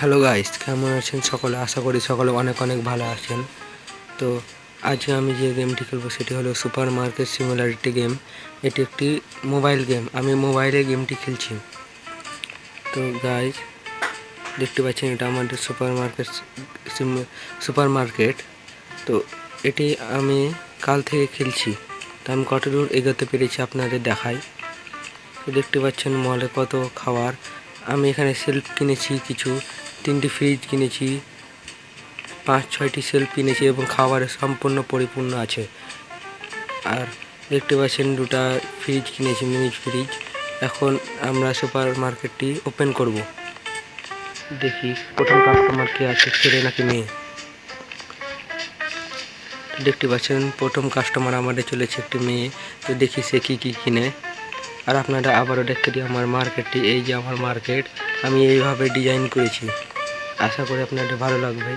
Hello guys, কেমন আছেন সকলে? আশা করি সকলে অনেক অনেক ভালো আছেন। তো আজকে আমি যে গেমটি খেলবো সেটি হলো সুপার মার্কেট সিমুলেটর গেম। এটি একটি মোবাইল গেম। আমি মোবাইলে গেমটি খেলছি। তো গাইস, দেখতে পাচ্ছেন এটা আমাদের সুপার মার্কেট। তো এটি আমি কাল থেকে খেলছি। তো আমি কতদূর এগোতে পেরেছি আপনাদের দেখাই। তো দেখতে পাচ্ছেন মলে কত খাবার। আমি এখানে সেলফ কিনেছি, কিছু 3টি ফ্রিজ কিনেছি, 5-6টি সেলফ কিনেছি এবং খাবারের সম্পূর্ণ পরিপূর্ণ আছে। আর দেখতে পাচ্ছেন 2টা ফ্রিজ কিনেছি, মিনি ফ্রিজ। এখন আমরা সুপার মার্কেটটি ওপেন করব। দেখি প্রথম কাস্টমার কে আছে, ছেলে নাকি মেয়ে। দেখতে পাচ্ছেন প্রথম কাস্টমার আমাদের চলেছে একটি মেয়ে। তো দেখি সে কী কী কিনে। আর আপনারা আবারও দেখতে দিই আমার মার্কেটটি। এই যে আমার মার্কেট, আমি এইভাবে ডিজাইন করেছি। আশা করি আপনাদের ভালো লাগবে।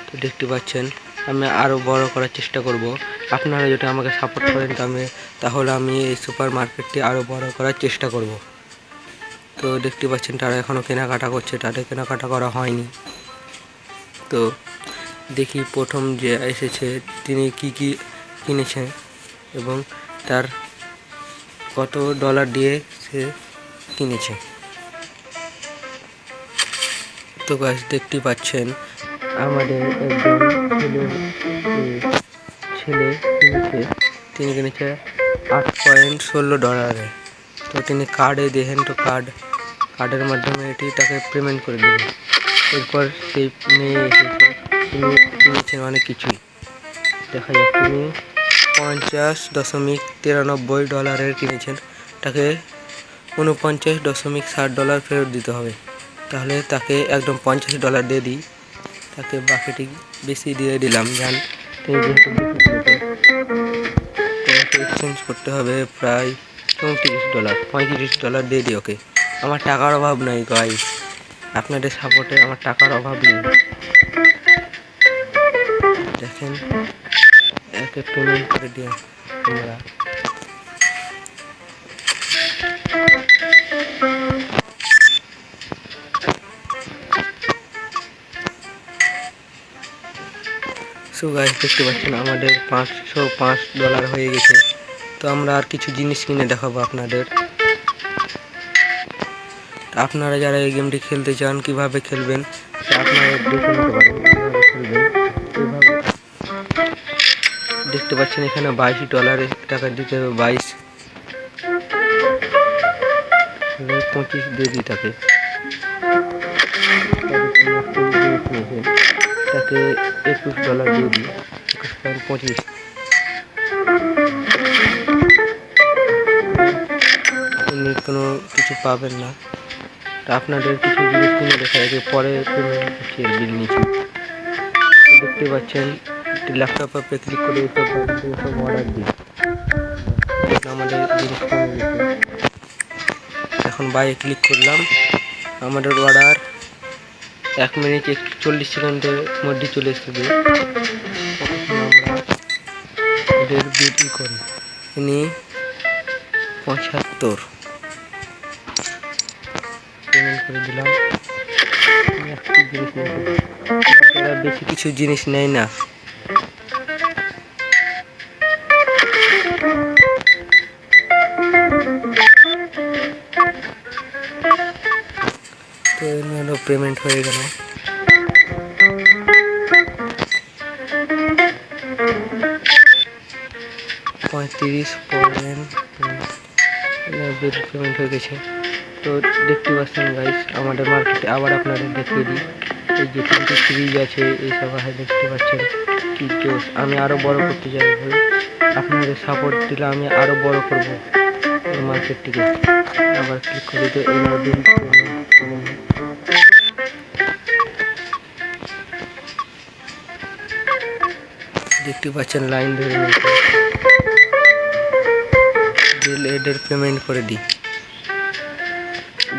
তো দেখতে পাচ্ছেন আমি আরও বড় করার চেষ্টা করব। আপনারা যদি আমাকে সাপোর্ট করেন তাহলে আমি এই সুপার মার্কেটটি আরও বড় করার চেষ্টা করব। তো দেখতে পাচ্ছেন তারা এখনও কেনাকাটা করছে, তাদের কেনাকাটা করা হয়নি। তো দেখি প্রথম যে এসেছে তিনি কি কি কিনেছেন এবং তার কত ডলার দিয়ে সে কিনেছে। তো গাছ দেখতে পাচ্ছেন আমাদের একজন ছেলে তিনি কিনেছে $8.16। তো তিনি কার্ডে দেখেন, তো কার্ডের মাধ্যমে এটি তাকে পেমেন্ট করে দেবেন। এরপর সেই মেয়ে এসেছে, তিনি কিনেছেন অনেক কিছুই। দেখা যাক তিনি $50.93 কিনেছেন। তাকে $49.60 ফেরত দিতে হবে। তাহলে তাকে একদম $50 দিয়ে দিই, তাকে বাকিটি বেশি দিয়ে দিলাম। জান তিনি যেহেতু তোমাকে এক্সচেঞ্জ করতে হবে প্রায় $35 দিয়ে দিই ওকে। আমার টাকার অভাব নাই গাইস, আপনাদের সাপোর্টে আমার টাকার অভাব নেই। দেখেন একে পেমেন্ট করে দিই আমরা। সো গাইস দেখতে পাচ্ছেন আমাদের $505 হয়ে গেছে। তো আমরা আর কিছু জিনিস কিনে দেখাবো আপনাদের। আপনারা যারা এই গেমটি খেলতে চান কিভাবে খেলবেন আপনারা দেখে নিতে পারেন। কীভাবে খেলবেন এইভাবে দেখতে পাচ্ছেন এখানে $22 টাকা দিতে হবে। 25 দিয়ে দিই তাকে। তাকে $21 দিয়ে দিই, 21.25। উনি কোনো কিছু পাবেন না। আপনাদের কিছু জিনিস কিনে দেখা যাচ্ছে পরে পেমেন্ট হচ্ছে বিল নিচ্ছি। দেখতে পাচ্ছেন ল্যাপটপে ক্লিক করে সব অর্ডার দিই। আমাদের জিনিস কমে গেছে। এখন বাইরে ক্লিক করলাম, আমাদের অর্ডার 1 মিনিট 40 সেকেন্ডের মধ্যে চলে এসেছে। আমরা ওদের বিল করি, ইনি 75 পেমেন্ট করে দিলাম। বেশি কিছু জিনিস নেই না। তো এর পেমেন্ট হয়ে গেল। বিল পেমেন্ট হয়ে গেছে। তো দেখতে পাচ্ছেন গাইস আমাদের মার্কেটে আবার আপনাদের দেখিয়ে দিই। এই যে 3টি ফ্রিজ আছে, এইসব দেখতে পাচ্ছেন কি জোস। আমি আরও বড় করতে চাই ভাই, আপনাদের সাপোর্ট দিলে আমি আরও বড় করব এই মার্কেটটিকে। আবার ক্লিক করে তো দেখতে পাচ্ছেন লাইন ধরে বিল এদের পেমেন্ট করে দিই,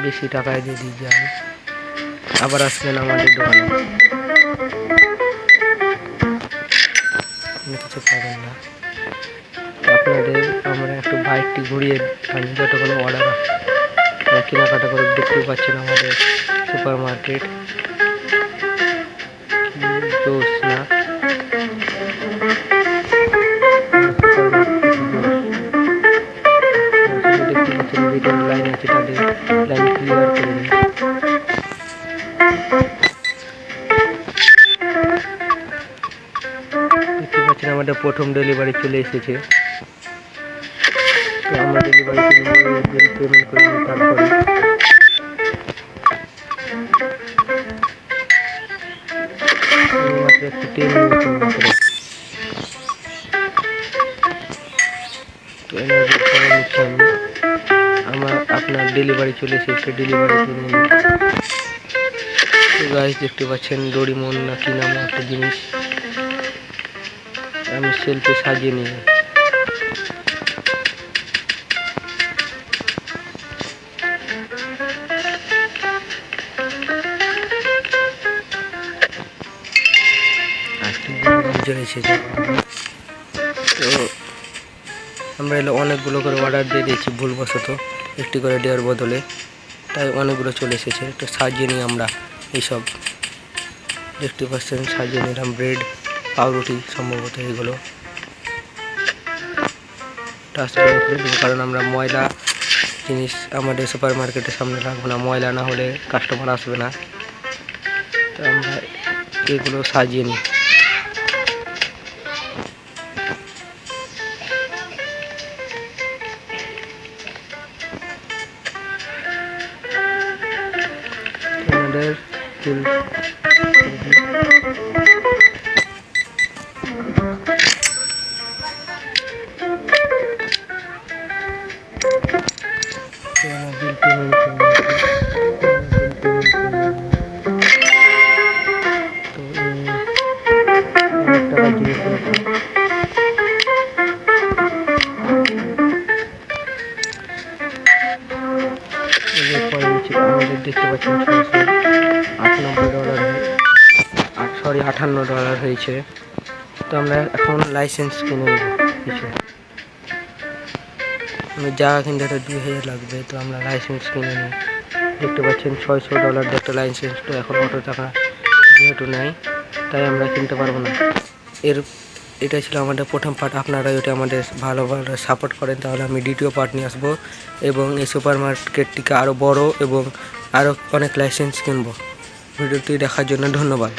বেশি টাকায় দিয়ে দিই। যান আবার আসবেন আমাদের দোকানে, কিছু পাবেন না। আপনাদের আমরা একটু বাইকটি ঘুরিয়ে আনি যতক্ষণ অর্ডার কেনাকাটা করে। দেখতে পাচ্ছেন আমাদের সুপার মার্কেট জোস না। দেখতে পাচ্ছেন ভিতরে লাইন আছে, তাদের লাইন ক্লিয়ার করে নিই। দেখতে পাচ্ছেন আমাদের প্রথম ডেলিভারি চলে এসেছে। আমরা ডেলিভারি পেমেন্ট করে নিই। তারপরে একটু তেল নিচ্ছি আমার আপনার ডেলিভারি চলে এসেছে, ডেলিভারি কিনে নিই। গাইস দেখতে পাচ্ছেন ডোরিমন না কি নাম একটা জিনিস আমি সেলফে সাজিয়ে নিই। তো আমরা এলো অনেকগুলো করে অর্ডার দিয়ে দিয়েছি ভুলবশত, একটি করে দেওয়ার বদলে, তাই অনেকগুলো চলে এসেছে। তো সাজিয়ে নিই আমরা এইসব। দেখতে পাচ্ছেন সাজিয়ে নিলাম ব্রেড, পাউরুটি, সম্ভবত এগুলো টাচ করে দেবো, কারণ আমরা ময়লা জিনিস আমাদের সুপার মার্কেটের সামনে রাখবো না, ময়লা না হলে কাস্টমার আসবে না। তো আমরা এগুলো সাজিয়ে নিই। আমাদের ফুল আমাদের দেখতে পাচ্ছেন $58 হয়েছে। তো আমরা এখন লাইসেন্স কিনে নেব কিছু, যা কিনতে তো 2000 লাগবে। তো আমরা লাইসেন্স কিনে নিই। দেখতে পাচ্ছেন $600 একটা লাইসেন্স, তো এখন অত টাকা যেহেতু নেই তাই আমরা কিনতে পারবো না। এটা ছিল আমাদের প্রথম পার্ট। আপনারা যদি আমাদের ভালোভাবে সাপোর্ট করেন তাহলে আমি দ্বিতীয় পার্ট নিয়ে আসবো এবং এই সুপার মার্কেটটিকে আরও বড় এবং আরও অনেক লাইসেন্স কিনবো। ভিডিওটি দেখার জন্য ধন্যবাদ।